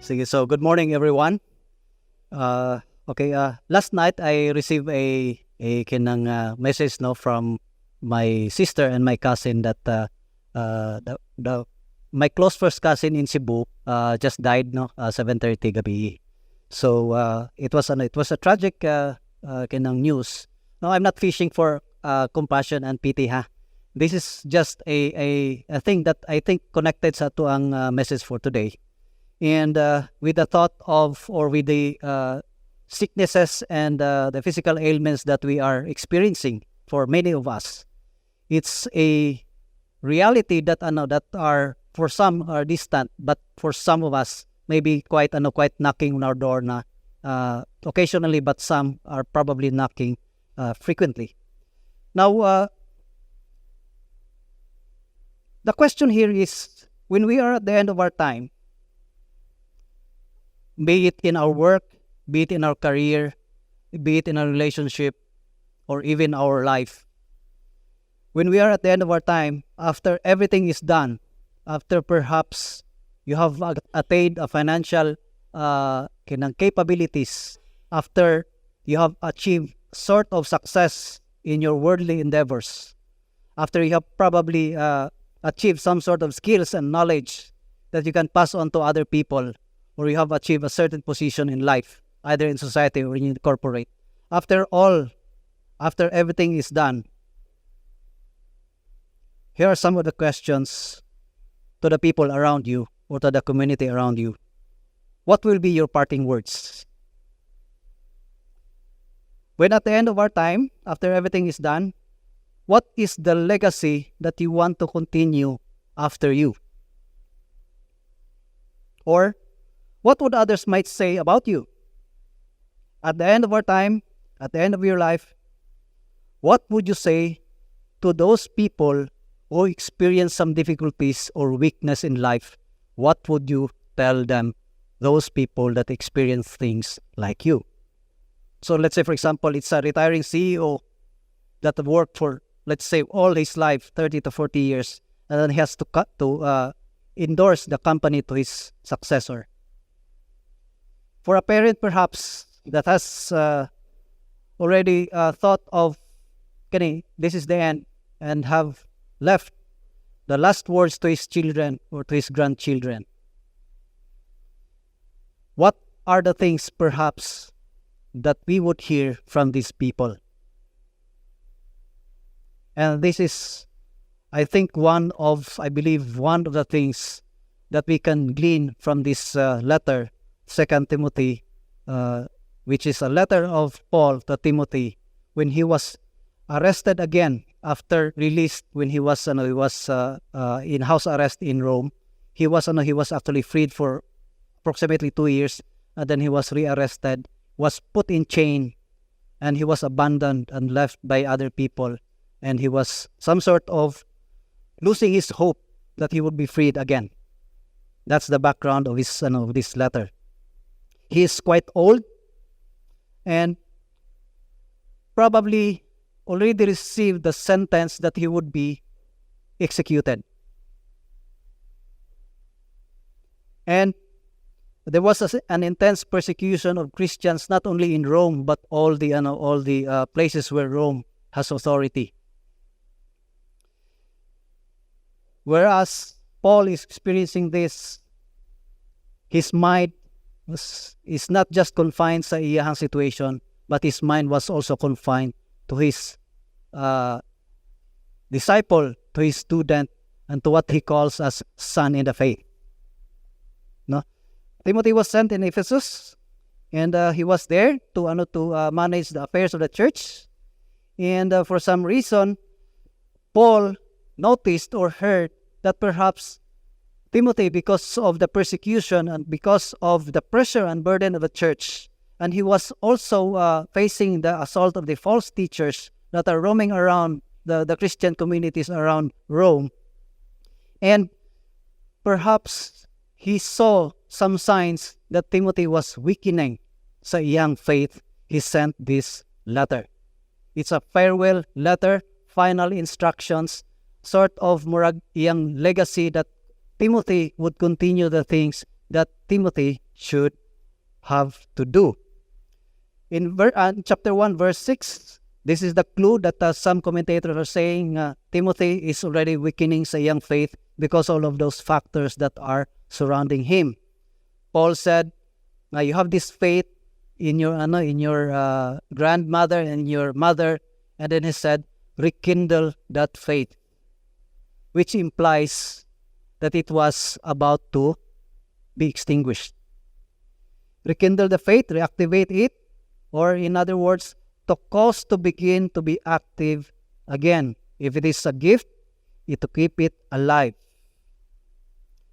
Sige, so good morning everyone. Last night I received a kinang message from my sister and my cousin that the my close first cousin in Cebu just died 7:30 gabi. So it was a tragic kinang news. No, I'm not fishing for compassion and pity ha. This is just a thing that I think connected sa to ang message for today. And with the thought of, or with the sicknesses and the physical ailments that we are experiencing for many of us, it's a reality that that are, for some are distant, but for some of us maybe quite knocking on our door na occasionally, but some are probably knocking frequently. Now, the question here is, when we are at the end of our time, be it in our work, be it in our career, be it in our relationship, or even our life. When we are at the end of our time, after everything is done, after perhaps you have attained a financial capabilities, after you have achieved sort of success in your worldly endeavors, after you have probably achieved some sort of skills and knowledge that you can pass on to other people, or you have achieved a certain position in life, either in society or in the corporate. After everything is done, here are some of the questions to the people around you or to the community around you. What will be your parting words? When at the end of our time, after everything is done, what is the legacy that you want to continue after you? Or what would others might say about you? At the end of our time, at the end of your life, what would you say to those people who experience some difficulties or weakness in life? What would you tell them, those people that experience things like you? So let's say, for example, it's a retiring CEO that worked for, let's say, all his life, 30 to 40 years, and then he has to endorse the company to his successor. For a parent, perhaps, that has already thought of, this is the end, and have left the last words to his children or to his grandchildren. What are the things, perhaps, that we would hear from these people? And this is, I think, one of the things that we can glean from this letter, 2 Timothy, which is a letter of Paul to Timothy when he was arrested again after released, when he was in house arrest in Rome. He was actually freed for approximately 2 years, and then he was rearrested, was put in chain, and he was abandoned and left by other people, and he was some sort of losing his hope that he would be freed again. That's the background of his of this letter. He is quite old and probably already received the sentence that he would be executed. And there was an intense persecution of Christians, not only in Rome, but all the places where Rome has authority. Whereas Paul is experiencing this, his mind is not just confined sa iyahang situation, but his mind was also confined to his disciple, to his student, and to what he calls as son in the faith. No, Timothy was sent in Ephesus, and he was there to manage the affairs of the church. And for some reason, Paul noticed or heard that perhaps Timothy, because of the persecution and because of the pressure and burden of the church, and he was also facing the assault of the false teachers that are roaming around the Christian communities around Rome. And perhaps he saw some signs that Timothy was weakening sa iyang faith. He sent this letter. It's a farewell letter, final instructions, sort of murag iyang legacy that Timothy would continue the things that Timothy should have to do. In chapter 1, verse 6, this is the clue that some commentators are saying Timothy is already weakening sa young faith because all of those factors that are surrounding him. Paul said, you have this faith in your grandmother and your mother, and then he said, rekindle that faith, which implies that it was about to be extinguished. Rekindle the faith, reactivate it, or in other words, to cause to begin to be active again. If it is a gift, to keep it alive.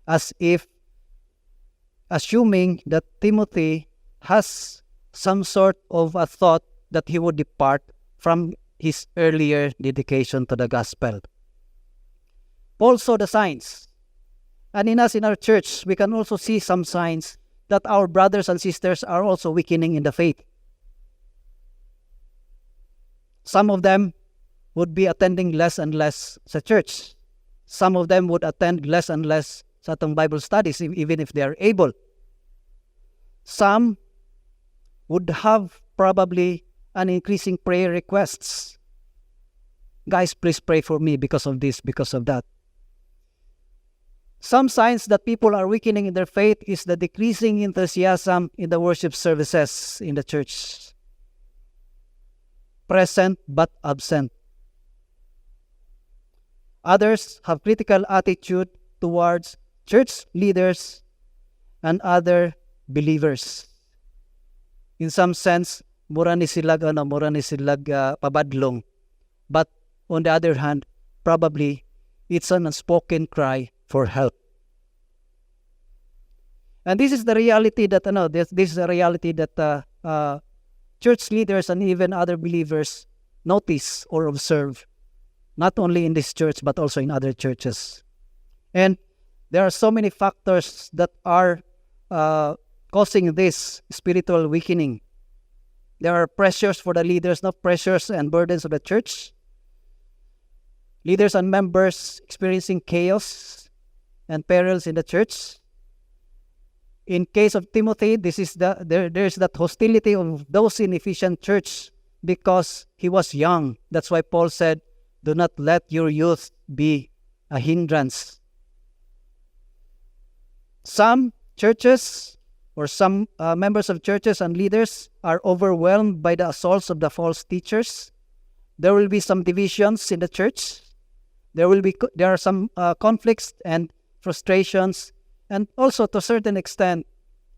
As if assuming that Timothy has some sort of a thought that he would depart from his earlier dedication to the gospel. Paul saw the signs. And in us, in our church, we can also see some signs that our brothers and sisters are also weakening in the faith. Some of them would be attending less and less sa church. Some of them would attend less and less sa atong Bible studies, even if they are able. Some would have probably an increasing prayer requests. Guys, please pray for me because of this, because of that. Some signs that people are weakening in their faith is the decreasing enthusiasm in the worship services in the church. Present but absent. Others have critical attitude towards church leaders and other believers. In some sense, mura ni silag pabadlong. But on the other hand, probably it's an unspoken cry for help. And this is the reality that this is a reality that church leaders and even other believers notice or observe, not only in this church but also in other churches. And there are so many factors that are causing this spiritual weakening. There are pressures for the leaders, not pressures and burdens of the church. Leaders and members experiencing chaos and perils in the church. In case of Timothy, there's that hostility of those in Ephesian church because he was young. That's why Paul said, do not let your youth be a hindrance. Some churches or some members of churches and leaders are overwhelmed by the assaults of the false teachers. There will be some divisions in the church. There are some conflicts and frustrations. And also, to a certain extent,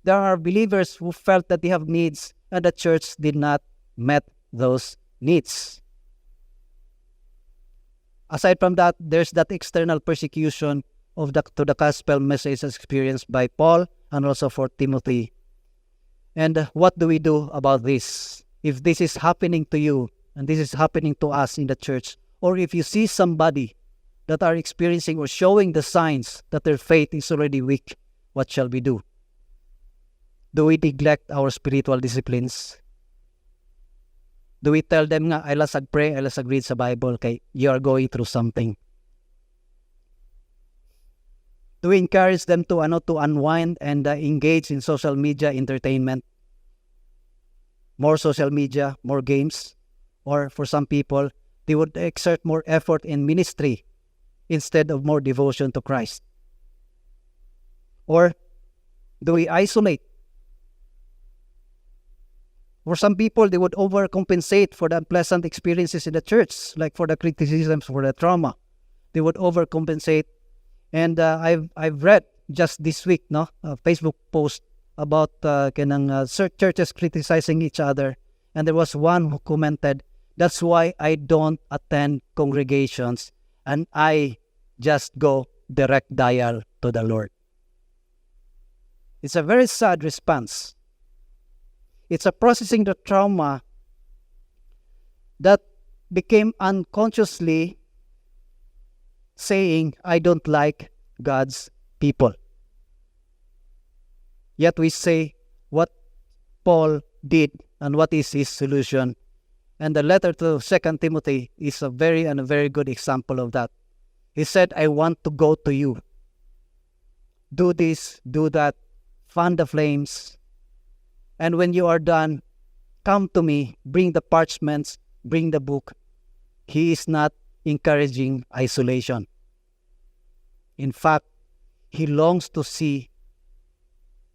there are believers who felt that they have needs and the church did not met those needs. Aside from that, there's that external persecution to the gospel message experienced by Paul and also for Timothy. And what do we do about this? If this is happening to you and this is happening to us in the church, or if you see somebody that are experiencing or showing the signs that their faith is already weak, what shall we do? Do we neglect our spiritual disciplines? Do we tell them nga, ay lasag pray, ay lasag read sa Bible, kay you are going through something? Do we encourage them to unwind and engage in social media entertainment? More social media, more games? Or for some people, they would exert more effort in ministry instead of more devotion to Christ? Or do we isolate? For some people, they would overcompensate for the unpleasant experiences in the church, like for the criticisms, for the trauma. They would overcompensate. And I've read just this week, a Facebook post about churches criticizing each other. And there was one who commented, that's why I don't attend congregations and I just go direct dial to the Lord. It's a very sad response. It's a processing the trauma that became unconsciously saying, I don't like God's people. Yet we say what Paul did and what is his solution. And the letter to 2 Timothy is a very good example of that. He said, I want to go to you. Do this, do that, fan the flames, and when you are done, come to me, bring the parchments, bring the book. He is not encouraging isolation. In fact, he longs to see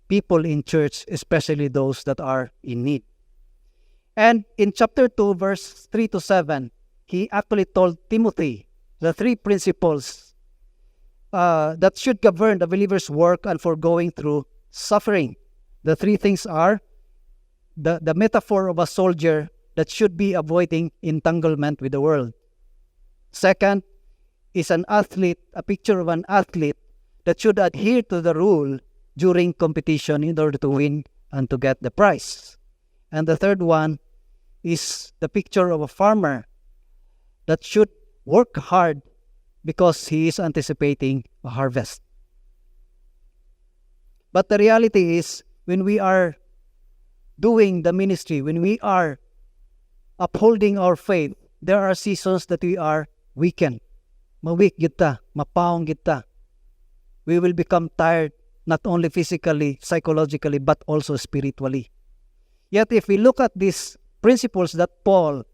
people in church, especially those that are in need. And in chapter 2, verse 3 to 7, he actually told Timothy the three principles that should govern the believer's work and for going through suffering. The three things are the metaphor of a soldier that should be avoiding entanglement with the world. Second is an athlete, a picture of an athlete that should adhere to the rule during competition in order to win and to get the prize. And the third one is the picture of a farmer that should work hard because he is anticipating a harvest. But the reality is, when we are doing the ministry, when we are upholding our faith, there are seasons that we are weakened. Ma-weak kita, mapaong kita. We will become tired, not only physically, psychologically, but also spiritually. Yet if we look at these principles that Paul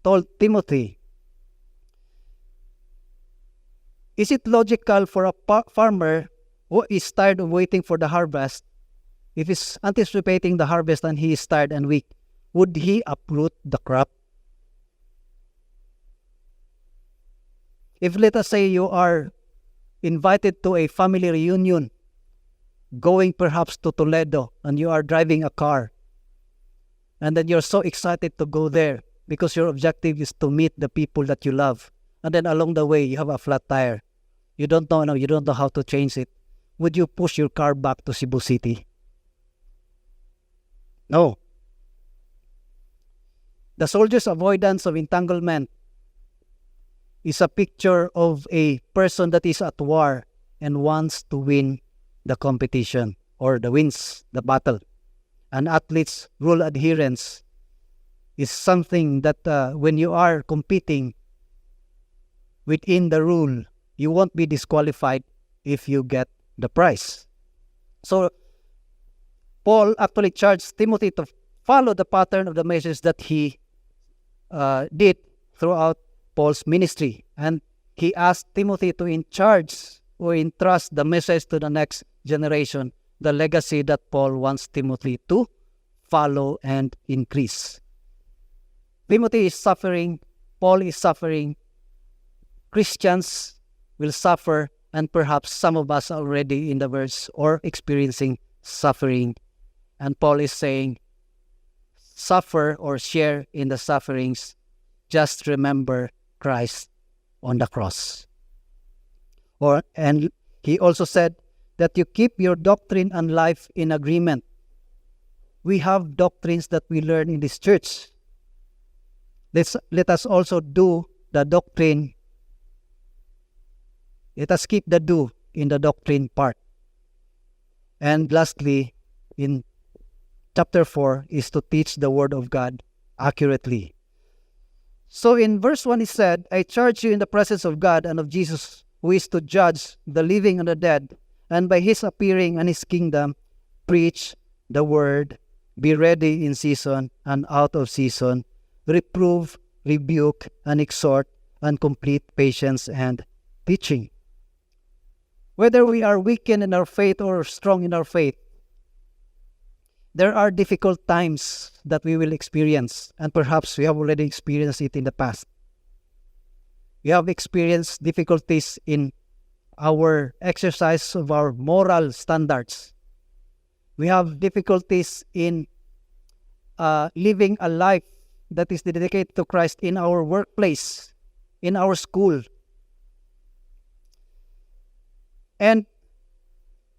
told Timothy, is it logical for a farmer who is tired of waiting for the harvest, if he's anticipating the harvest and he is tired and weak, would he uproot the crop? If, let us say, you are invited to a family reunion, going perhaps to Toledo, and you are driving a car, and then you're so excited to go there because your objective is to meet the people that you love, and then along the way you have a flat tire. You don't know how to change it. Would you push your car back to Cebu City? No. The soldier's avoidance of entanglement is a picture of a person that is at war and wants to win the competition or wins the battle. An athlete's rule adherence is something that when you are competing within the rule, you won't be disqualified if you get the prize. So Paul actually charged Timothy to follow the pattern of the message that he did throughout Paul's ministry. And he asked Timothy to entrust the message to the next generation, the legacy that Paul wants Timothy to follow and increase. Timothy is suffering, Paul is suffering, Christians will suffer, and perhaps some of us are already in the verge or experiencing suffering. And Paul is saying, suffer or share in the sufferings, just remember Christ on the cross. And he also said that you keep your doctrine and life in agreement. We have doctrines that we learn in this church. Let us also do the doctrine. Let us keep the do in the doctrine part. And lastly, in chapter 4 is to teach the word of God accurately. So in verse 1 he said, I charge you in the presence of God and of Jesus, who is to judge the living and the dead, and by his appearing and his kingdom, preach the word, be ready in season and out of season, reprove, rebuke, and exhort, and complete patience and teaching. Whether we are weakened in our faith or strong in our faith, there are difficult times that we will experience, and perhaps we have already experienced it in the past. We have experienced difficulties in our exercise of our moral standards. We have difficulties in living a life that is dedicated to Christ in our workplace, in our school. And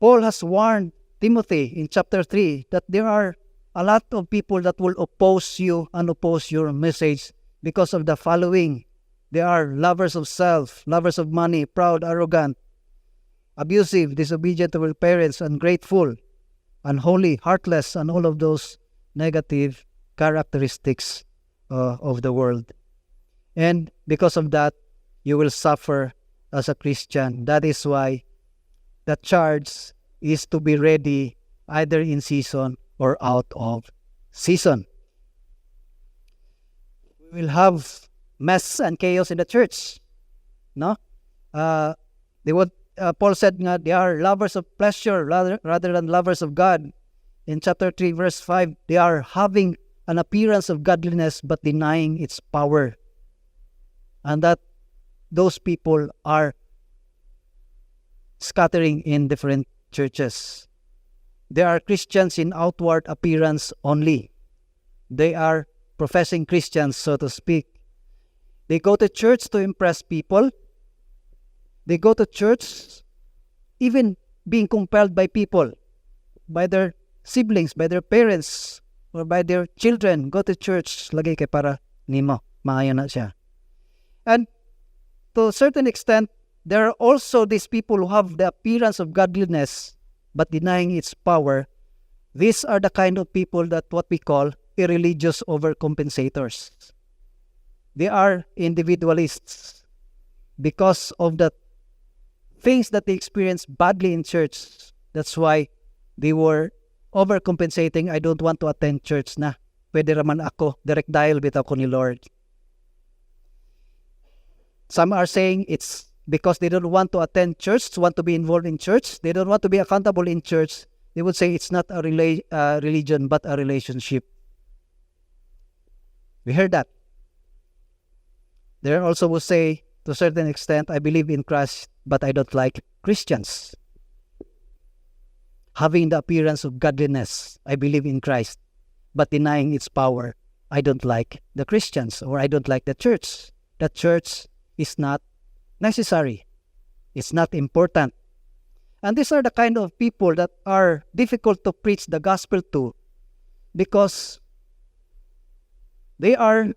Paul has warned Timothy in chapter 3 that there are a lot of people that will oppose you and oppose your message because of the following. They are lovers of self, lovers of money, proud, arrogant, abusive, disobedient to their parents, ungrateful, unholy, heartless, and all of those negative characteristics of the world. And because of that, you will suffer as a Christian. That is why the charge is to be ready either in season or out of season. We will have mess and chaos in the church. No? Paul said nga, they are lovers of pleasure rather than lovers of God. In chapter 3, verse 5, they are having an appearance of godliness but denying its power. And that those people are scattering in different churches. They are Christians in outward appearance only. They are professing Christians, so to speak. They go to church to impress people. They go to church even being compelled by people, by their siblings, by their parents, or by their children. Go to church, lagay kay para nimo, maayo na siya. And to a certain extent, there are also these people who have the appearance of godliness but denying its power. These are the kind of people that what we call irreligious overcompensators. They are individualists because of the things that they experienced badly in church. That's why they were overcompensating. I don't want to attend church na. Pwede raman ako, direct dial bitaw ko ni Lord. Some are saying it's because they don't want to attend church, want to be involved in church. They don't want to be accountable in church. They would say it's not a religion but a relationship. We heard that. There also will say, to a certain extent, I believe in Christ, but I don't like Christians. Having the appearance of godliness, I believe in Christ, but denying its power, I don't like the Christians, or I don't like the church. The church is not necessary. It's not important. And these are the kind of people that are difficult to preach the gospel to because they are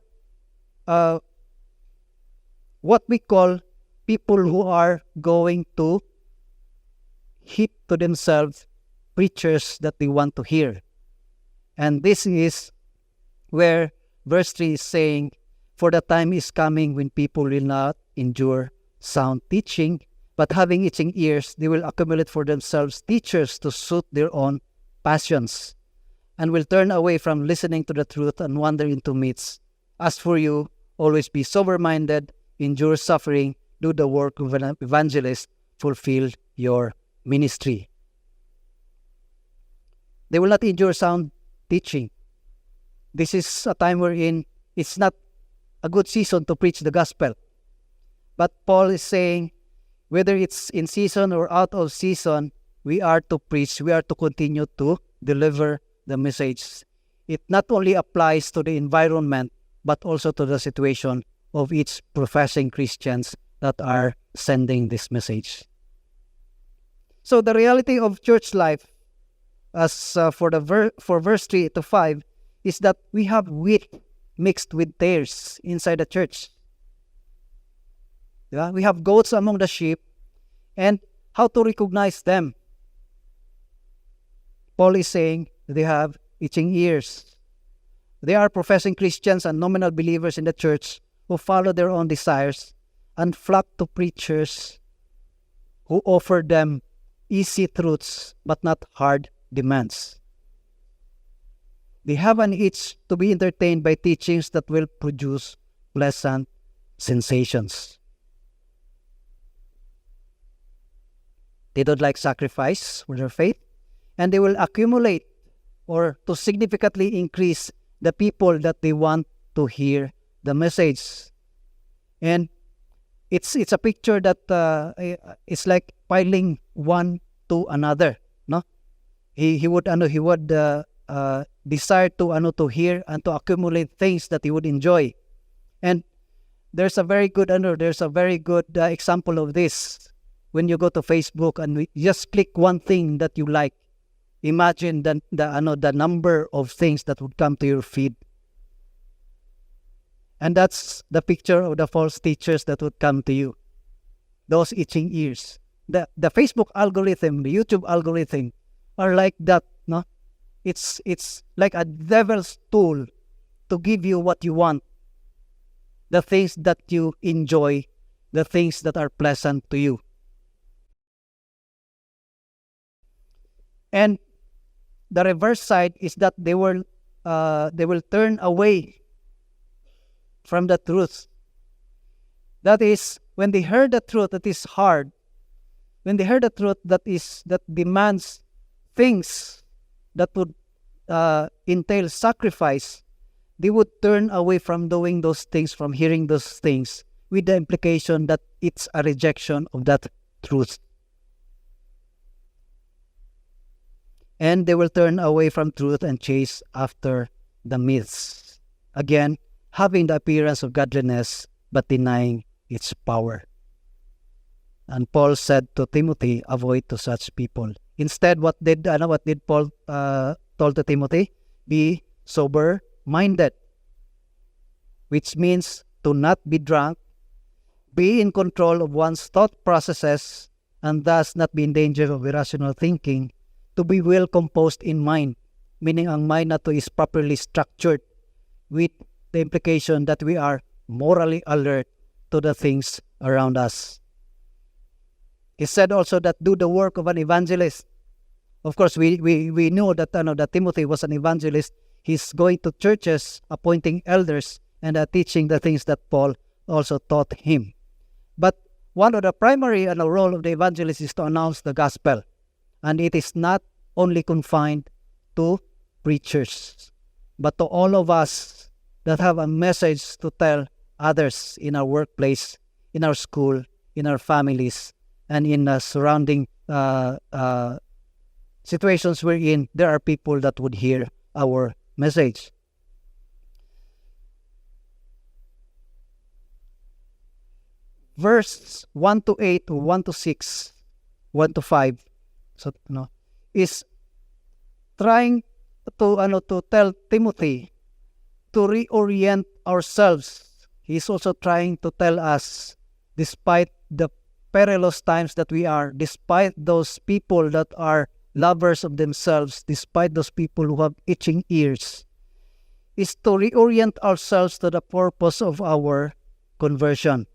what we call people who are going to heap to themselves preachers that they want to hear. And this is where verse 3 is saying, for the time is coming when people will not endure sound teaching, but having itching ears, they will accumulate for themselves teachers to suit their own passions, and will turn away from listening to the truth and wander into myths. As for you, always be sober-minded, endure suffering, do the work of an evangelist, fulfill your ministry. They will not endure sound teaching. This is a time wherein it's not a good season to preach the gospel. But Paul is saying, whether it's in season or out of season, we are to preach, we are to continue to deliver the message. It not only applies to the environment, but also to the situation of each professing Christians that are sending this message. So the reality of church life, as for verse 3 to 5, is that we have wheat mixed with tares inside the church. Yeah? We have goats among the sheep, and how to recognize them? Paul is saying they have itching ears. They are professing Christians and nominal believers in the church who follow their own desires and flock to preachers who offer them easy truths but not hard demands. They have an itch to be entertained by teachings that will produce pleasant sensations. They don't like sacrifice for their faith, and they will accumulate or to significantly increase the people that they want to hear the message. And it's a picture that it's like piling one to another. No, he would desire to hear and to accumulate things that he would enjoy. And there's a very good example of this. When you go to Facebook and just click one thing that you like, imagine the number of things that would come to your feed. And that's the picture of the false teachers that would come to you. Those itching ears. The Facebook algorithm, the YouTube algorithm are like that, no? It's like a devil's tool to give you what you want. The things that you enjoy, the things that are pleasant to you. And the reverse side is that they will turn away from the truth. That is, when they heard the truth that is hard, when they heard the truth that demands things that would entail sacrifice, they would turn away from doing those things, from hearing those things, with the implication that it's a rejection of that truth. And they will turn away from truth and chase after the myths. Again, having the appearance of godliness, but denying its power. And Paul said to Timothy, avoid to such people. Instead, what did Paul told to Timothy? Be sober-minded, which means to not be drunk, be in control of one's thought processes, and thus not be in danger of irrational thinking, to be well composed in mind, meaning ang mind nato is properly structured, with the implication that we are morally alert to the things around us. He said also that do the work of an evangelist. Of course, we know that that Timothy was an evangelist. He's going to churches, appointing elders, and teaching the things that Paul also taught him. But one of the primary role of the evangelist is to announce the gospel. And it is not only confined to preachers, but to all of us that have a message to tell others in our workplace, in our school, in our families, and in surrounding situations wherein there are people that would hear our message. Verse 1 to 8, 1 to 6, 1 to 5, so is trying to tell Timothy to reorient ourselves. He's also trying to tell us, despite the perilous times that we are, despite those people that are lovers of themselves, despite those people who have itching ears, is to reorient ourselves to the purpose of our conversion.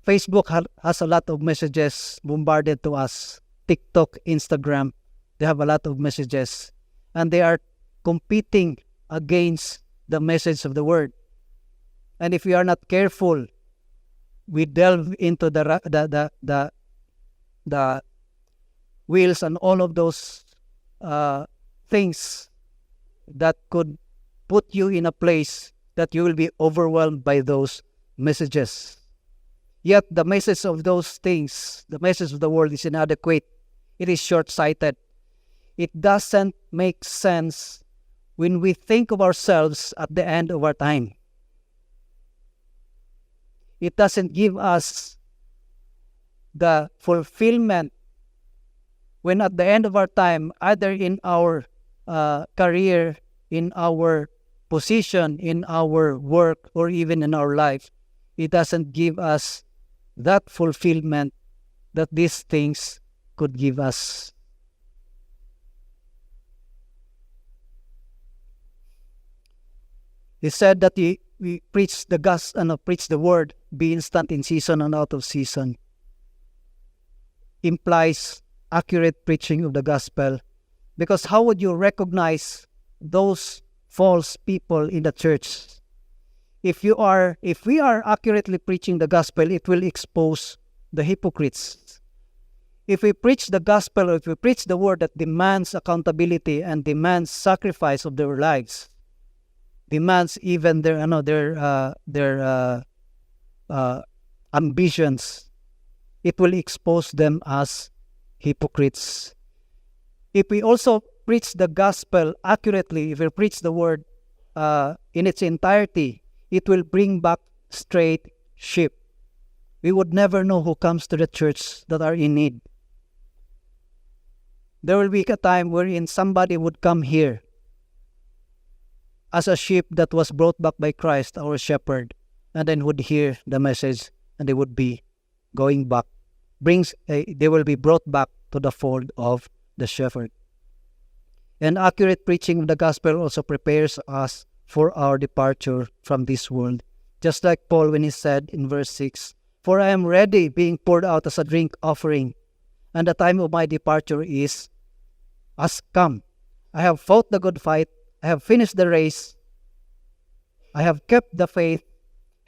Facebook has a lot of messages bombarded to us. TikTok, Instagram, they have a lot of messages. And they are competing against the message of the word. And if we are not careful, we delve into the wheels and all of those things that could put you in a place that you will be overwhelmed by those messages. Yet the message of those things, the message of the world is inadequate. It is short-sighted. It doesn't make sense when we think of ourselves at the end of our time. It doesn't give us the fulfillment when at the end of our time, either in our career, in our position, in our work, or even in our life, it doesn't give us that fulfillment that these things could give us. He said that we preach the gospel, preach the word, be instant in season and out of season. Implies accurate preaching of the gospel, because how would you recognize those false people in the church? If we are accurately preaching the gospel, it will expose the hypocrites. If we preach the gospel, or if we preach the word that demands accountability and demands sacrifice of their lives, demands even their ambitions, it will expose them as hypocrites. If we also preach the gospel accurately, if we preach the word in its entirety, it will bring back straight sheep. We would never know who comes to the church that are in need. There will be a time wherein somebody would come here as a sheep that was brought back by Christ, our shepherd, and then would hear the message, and they would be going back. They will be brought back to the fold of the shepherd. And accurate preaching of the gospel also prepares us for our departure from this world. Just like Paul when he said in verse 6, "For I am ready, being poured out as a drink offering, and the time of my departure is has come. I have fought the good fight. I have finished the race. I have kept the faith.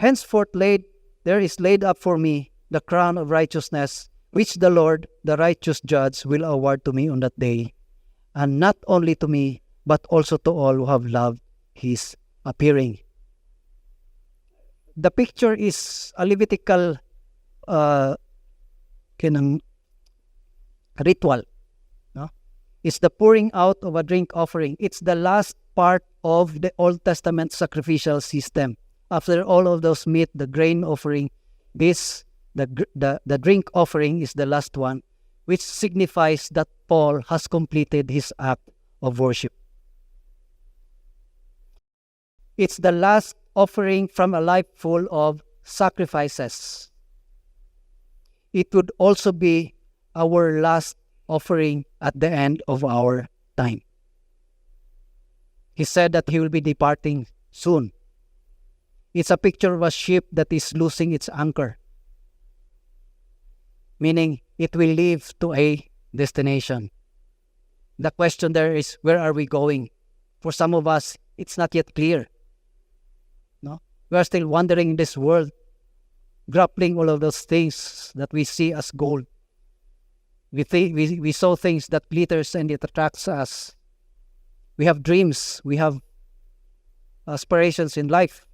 Henceforth there is laid up for me the crown of righteousness, which the Lord, the righteous judge, will award to me on that day, and not only to me, but also to all who have loved his appearing. The picture is a Levitical ritual. No? It's the pouring out of a drink offering. It's the last part of the Old Testament sacrificial system. After all of those meat, the grain offering, the drink offering is the last one, which signifies that Paul has completed his act of worship. It's the last offering from a life full of sacrifices. It would also be our last offering at the end of our time. He said that he will be departing soon. It's a picture of a ship that is losing its anchor, meaning it will leave to a destination. The question there is, where are we going? For some of us, it's not yet clear. No? We are still wandering in this world, grappling all of those things that we see as gold. We saw things that glitters and it attracts us. We have dreams. We have aspirations in life.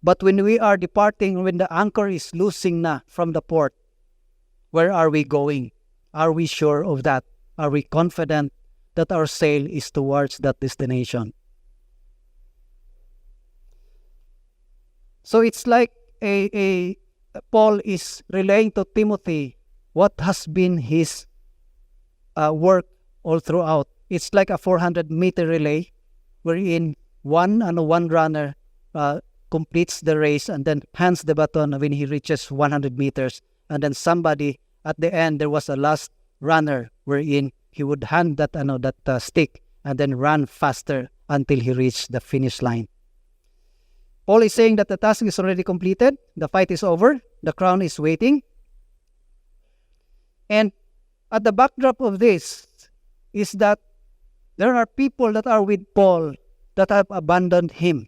But when we are departing, when the anchor is losing na from the port, where are we going? Are we sure of that? Are we confident that our sail is towards that destination? So it's like Paul is relaying to Timothy what has been his work all throughout. It's like a 400-meter relay wherein one runner completes the race and then hands the baton when he reaches 100 meters. And then somebody at the end, there was a last runner wherein he would hand that stick and then run faster until he reached the finish line. Paul is saying that the task is already completed. The fight is over. The crown is waiting. And at the backdrop of this is that there are people that are with Paul that have abandoned him.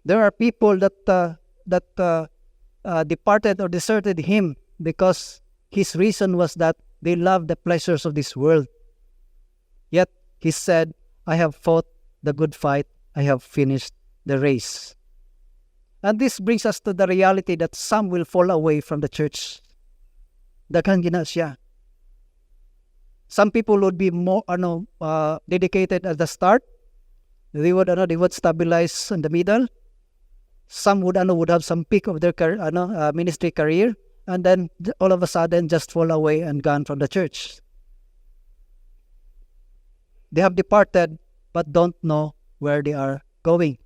There are people that departed or deserted him because his reason was that they love the pleasures of this world. Yet he said, I have fought the good fight. I have finished the race. And this brings us to the reality that some will fall away from the church. Daghan gina siya. Some people would be more dedicated at the start. They would stabilize in the middle. Some would have some peak of their ministry career, and then all of a sudden just fall away and gone from the church. They have departed but don't know where they are going.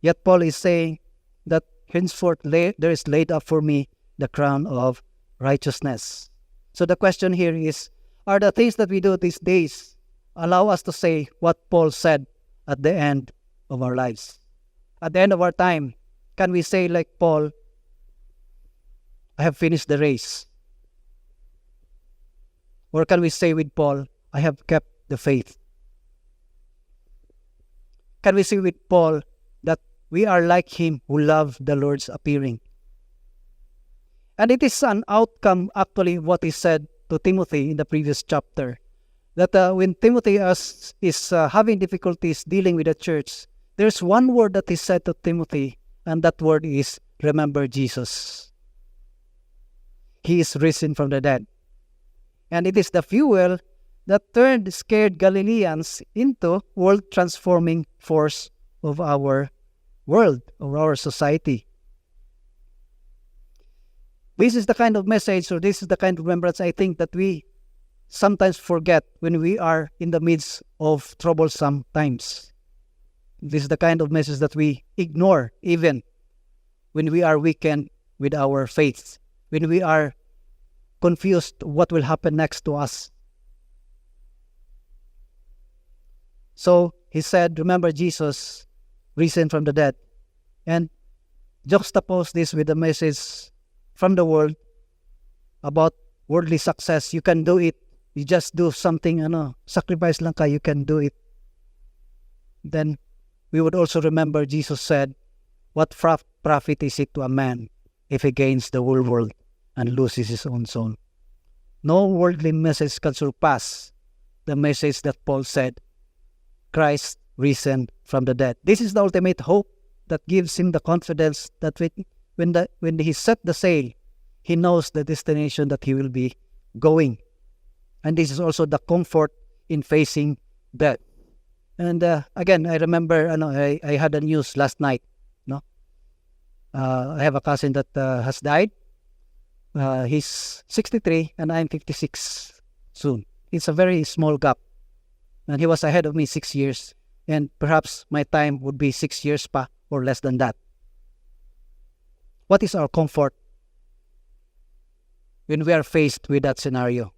Yet Paul is saying that henceforth there is laid up for me the crown of righteousness. So the question here is, are the things that we do these days allow us to say what Paul said at the end of our lives? At the end of our time, can we say like Paul, I have finished the race? Or can we say with Paul, I have kept the faith? Can we say with Paul that we are like him who loved the Lord's appearing? And it is an outcome, actually, what he said to Timothy in the previous chapter. That when Timothy is having difficulties dealing with the church, there's one word that he said to Timothy, and that word is, remember Jesus. He is risen from the dead. And it is the fuel that turned scared Galileans into world-transforming force of our world, of our society. This is the kind of message, or this is the kind of remembrance I think that we sometimes forget when we are in the midst of troublesome times. This is the kind of message that we ignore even when we are weakened with our faith, when we are confused what will happen next to us. So he said, remember Jesus, risen from the dead. And juxtapose this with the message from the world about worldly success, you can do it. You just do something, sacrifice lang ka, you can do it. Then we would also remember Jesus said, what profit is it to a man if he gains the whole world and loses his own soul? No worldly message can surpass the message that Paul said, Christ risen from the dead. This is the ultimate hope that gives him the confidence that when he set the sail, he knows the destination that he will be going. And this is also the comfort in facing death. And again, I remember, I had a news last night. I have a cousin that has died. He's 63 and I'm 56 soon. It's a very small gap. And he was ahead of me 6 years. And perhaps my time would be 6 years pa or less than that. What is our comfort when we are faced with that scenario?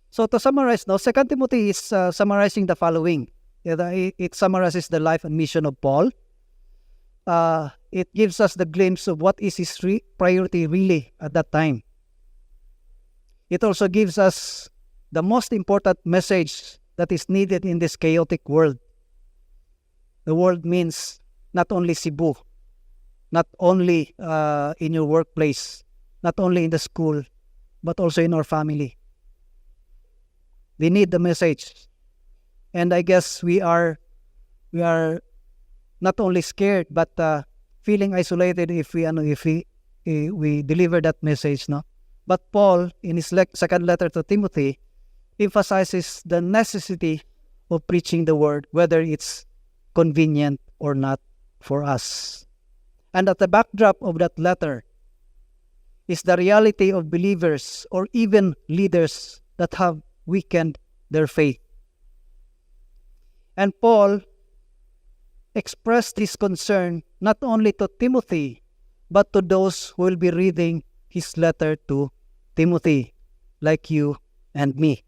So to summarize now, 2 Timothy is summarizing the following. It summarizes the life and mission of Paul. It gives us the glimpse of what is his priority really at that time. It also gives us the most important message that is needed in this chaotic world. The world means not only Cebu, not only in your workplace, not only in the school, but also in our family. We need the message. And I guess we are not only scared, but feeling isolated if we deliver that message, no? But Paul, in his second letter to Timothy, emphasizes the necessity of preaching the word, whether it's convenient or not for us. And at the backdrop of that letter is the reality of believers or even leaders that have weakened their faith. And Paul expressed his concern not only to Timothy, but to those who will be reading his letter to Timothy, like you and me.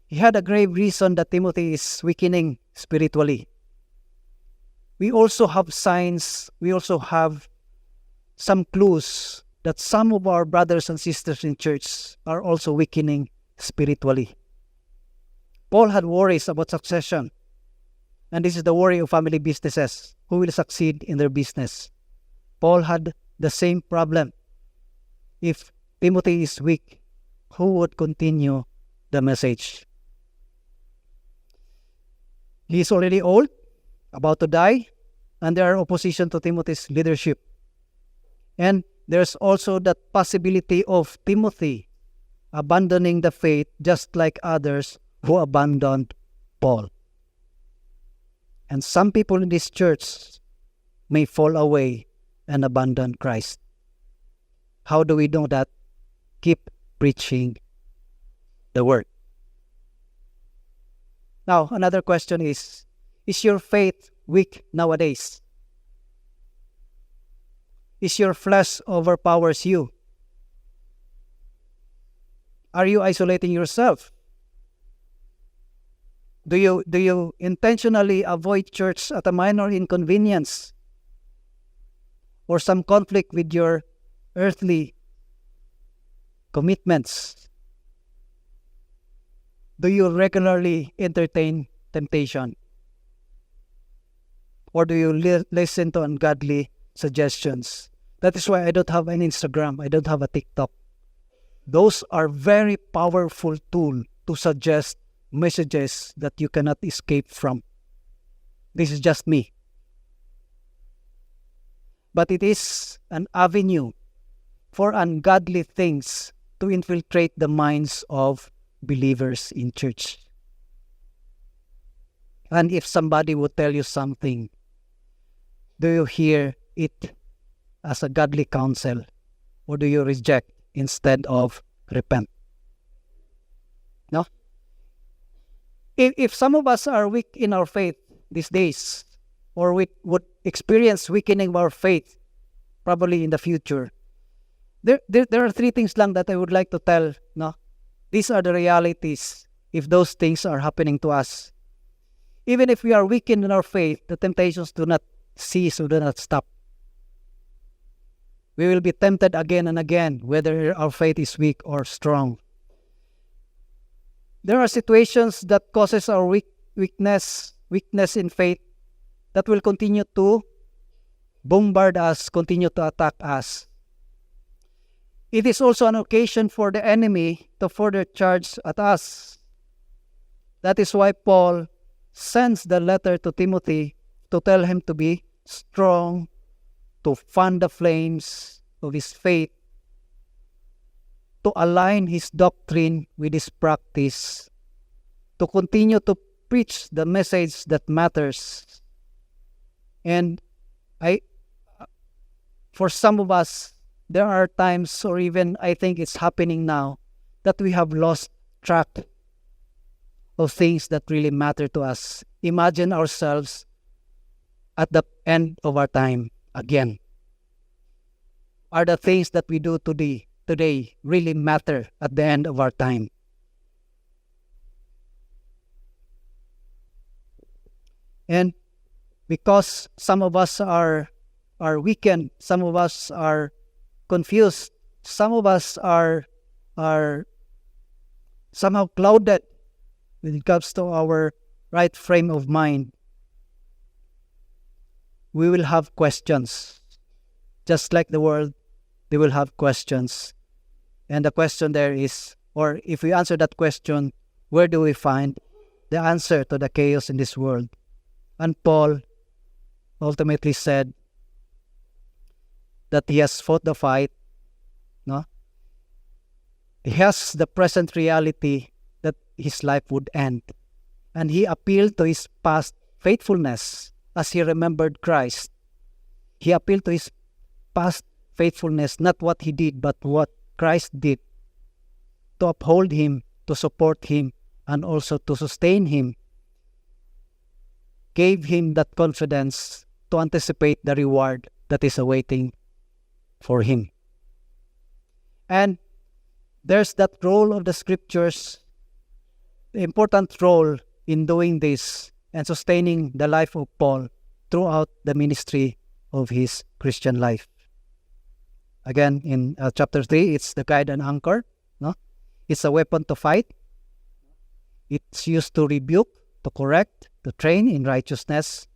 He had a grave reason that Timothy is weakening spiritually. We also have signs, we also have some clues that some of our brothers and sisters in church are also weakening spiritually. Paul had worries about succession. And this is the worry of family businesses. Who will succeed in their business? Paul had the same problem. If Timothy is weak, who would continue the message? He is already old, about to die, and there are opposition to Timothy's leadership. And there's also that possibility of Timothy abandoning the faith just like others who abandoned Paul. And some people in this church may fall away and abandon Christ. How do we know that? Keep preaching the word. Now, another question is your faith weak nowadays? Is your flesh overpowers you? Are you isolating yourself? Do you intentionally avoid church at a minor inconvenience or some conflict with your earthly commitments? Do you regularly entertain temptation? Or do you listen to ungodly suggestions? That is why I don't have an Instagram. I don't have a TikTok. Those are very powerful tools to suggest messages that you cannot escape from. This is just me. But it is an avenue for ungodly things to infiltrate the minds of believers in church. And if somebody would tell you something, do you hear it as a godly counsel, or do you reject instead of repent? No? If some of us are weak in our faith these days, or we would experience weakening of our faith probably in the future, there are three things lang that I would like to tell. No? These are the realities if those things are happening to us. Even if we are weakened in our faith, the temptations do not cease or do not stop. We will be tempted again and again, whether our faith is weak or strong. There are situations that causes our weakness in faith that will continue to bombard us, continue to attack us. It is also an occasion for the enemy to further charge at us. That is why Paul sends the letter to Timothy to tell him to be strong, to fan the flames of his faith, to align his doctrine with his practice, to continue to preach the message that matters. And for some of us, there are times, or even I think it's happening now, that we have lost track of things that really matter to us. Imagine ourselves at the end of our time again. Are the things that we do today really matter at the end of our time? And because some of us are weakened, some of us are confused, some of us are somehow clouded when it comes to our right frame of mind, we will have questions. Just like the world, they will have questions. And the question there is, or if we answer that question, where do we find the answer to the chaos in this world? And Paul ultimately said that he has fought the fight. No? He has the present reality that his life would end. And he appealed to his past faithfulness as he remembered Christ. He appealed to his past faithfulness, not what he did, but what Christ did, to uphold him, to support him, and also to sustain him. Gave him that confidence to anticipate the reward that is awaiting for him. And there's that role of the scriptures, the important role in doing this and sustaining the life of Paul throughout the ministry of his Christian life. Again, in chapter 3, it's the guide and anchor. No? It's a weapon to fight. It's used to rebuke, to correct, to train in righteousness.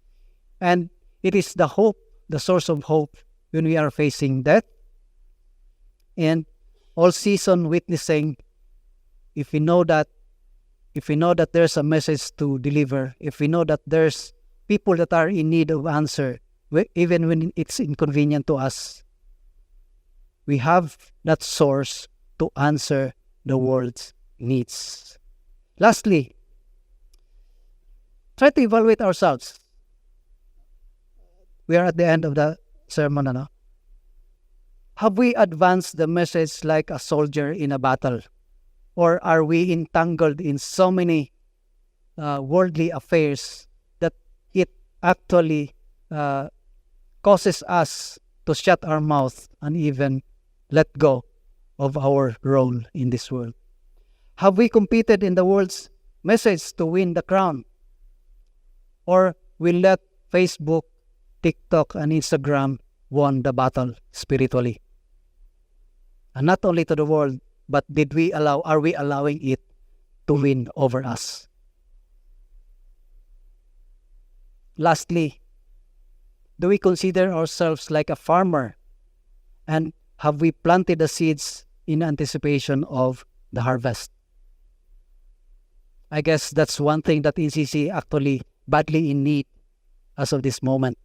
And it is the hope, the source of hope when we are facing death. And all season witnessing, if we know that there's a message to deliver, if we know that there's people that are in need of answer, even when it's inconvenient to us, we have that source to answer the world's needs. Lastly, try to evaluate ourselves. We are at the end of the sermon. No? Have we advanced the message like a soldier in a battle? Or are we entangled in so many worldly affairs that it actually causes us to shut our mouth and even let go of our role in this world? Have we competed in the world's message to win the crown? Or we let Facebook, TikTok, and Instagram won the battle spiritually? And not only to the world, but are we allowing it to win over us? Lastly, do we consider ourselves like a farmer? And have we planted the seeds in anticipation of the harvest? I guess that's one thing that NCC actually badly in need as of this moment.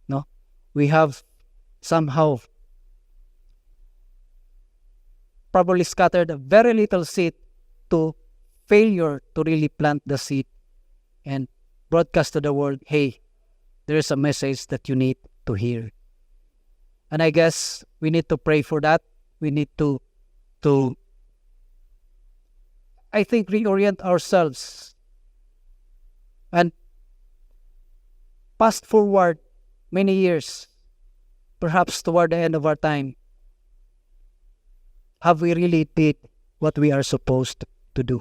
No, we have somehow probably scattered a very little seed to failure to really plant the seed and broadcast to the world, hey, there is a message that you need to hear. And I guess we need to pray for that. We need to I think, reorient ourselves and fast forward many years, perhaps toward the end of our time. Have we really did what we are supposed to do?